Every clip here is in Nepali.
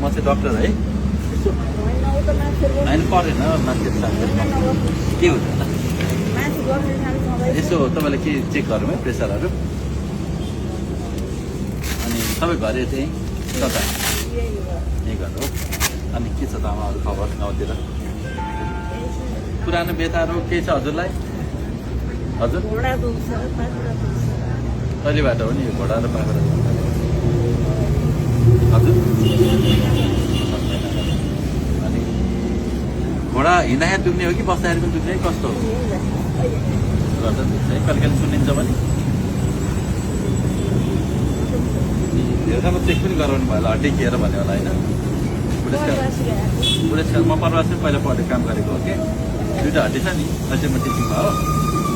म चाहिँ डक्टर है होइन परेन मान्छे के हुन्छ त यसो तपाईँलाई के चेक गरौँ है प्रेसरहरू अनि सबै घरे चाहिँ कता यही घर हो अनि के छ त आमाहरू खबर गाउँतिर पुरानो बेताहरू के छ हजुरलाई हजुर कहिलेबाट हो नि यो घोडा र बाख्रा हजुर अनि घोडा हिँड्दाखेरि दुख्ने हो कि बस्दाखेरि पनि दुख्ने कस्तो हो गर्दा दुख्छ है कहिले कहिले सुनिन्छ भने धेरैसँग चेक पनि गराउनु भयो होला हड्डी केयर भन्यो होला होइन बुढेसकाल म परवासमै पहिला पढेर काम गरेको हो कि दुईवटा हड्डी छ नि अझै म टिचिङमा हो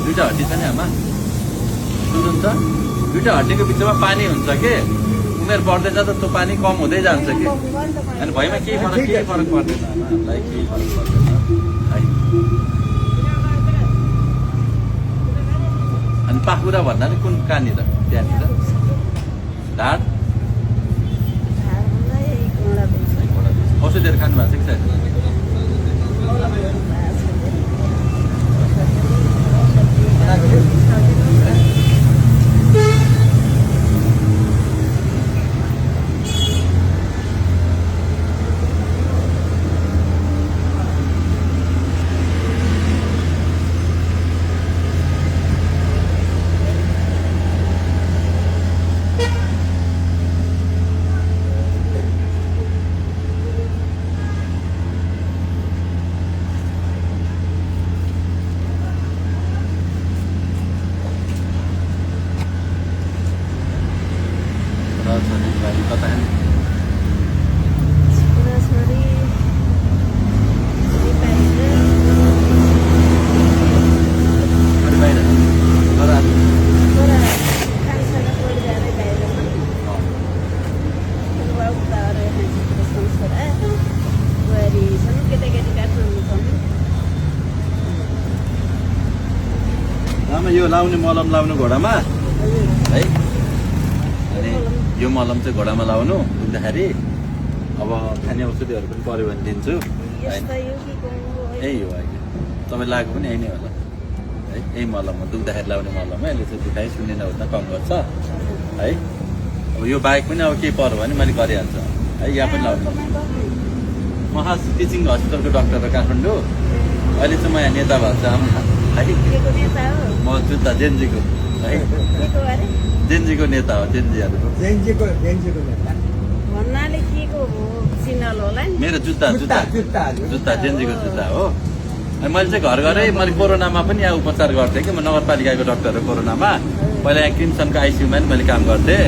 दुईवटा हड्डी छ नि आमा सुन्नुहुन्छ दुईवटा हड्डीको बिचमा पानी हुन्छ के उमेर बढ्दै जाँदा त्यो पानी कम हुँदै जान्छ कि अनि भैमा केही फरक पर्दैन हामीलाई केही फरक पर्दैन है अनि पाखुरा भन्नाले कुन कहाँनिर त्यहाँनिर ढाड औषधिहरू खानु भएको छ कि छैन यो लाउने मलम लाउनु घोडामा है अनि यो मलम चाहिँ घोडामा लाउनु दुख्दाखेरि अब खाने औषधिहरू पनि पऱ्यो भने दिन्छु यही हो अहिले तपाईँ लागेको पनि यही नै होला है यही मलममा दुख्दाखेरि लाउने मलम यसले चाहिँ दुखाइ सुन्ने नहुँदा कम गर्छ है अब यो बाहेक पनि अब केही पऱ्यो भने मैले गरिहाल्छ है यहाँ पनि लाउनु म खास टिचिङ हस्पिटलको डक्टर हो काठमाडौँ अहिले चाहिँ म यहाँ नेता भएको छ आमा है म जुत्ता जेनजीको है जेनजीको नेता हो जेनजीहरूको मेरो जुत्ता जेनजीको जुत्ता हो मैले चाहिँ घर घरै मैले कोरोनामा पनि यहाँ उपचार गर्थेँ कि म नगरपालिकाको डक्टर हो कोरोनामा पहिला यहाँ क्रिम्सनको आइसियुमा पनि मैले काम गर्थेँ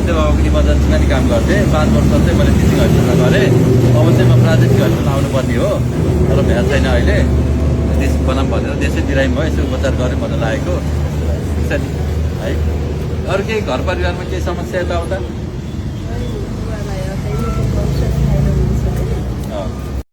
त्यो अब इमर्जेन्सीमा नि काम गर्थेँ 5 वर्ष चाहिँ मैले टिचिङ हस्पिटलमा गरेँ अब चाहिँ म प्राइभेट हस्पिटल आउनुपर्ने हो तर भ्याएको छैन अहिले देश बनाऊँ भनेर देशै बिरामी भयो यसो उपचार गरेँ भनेर लागेको है अरू केही घर परिवारमा केही समस्या यताउता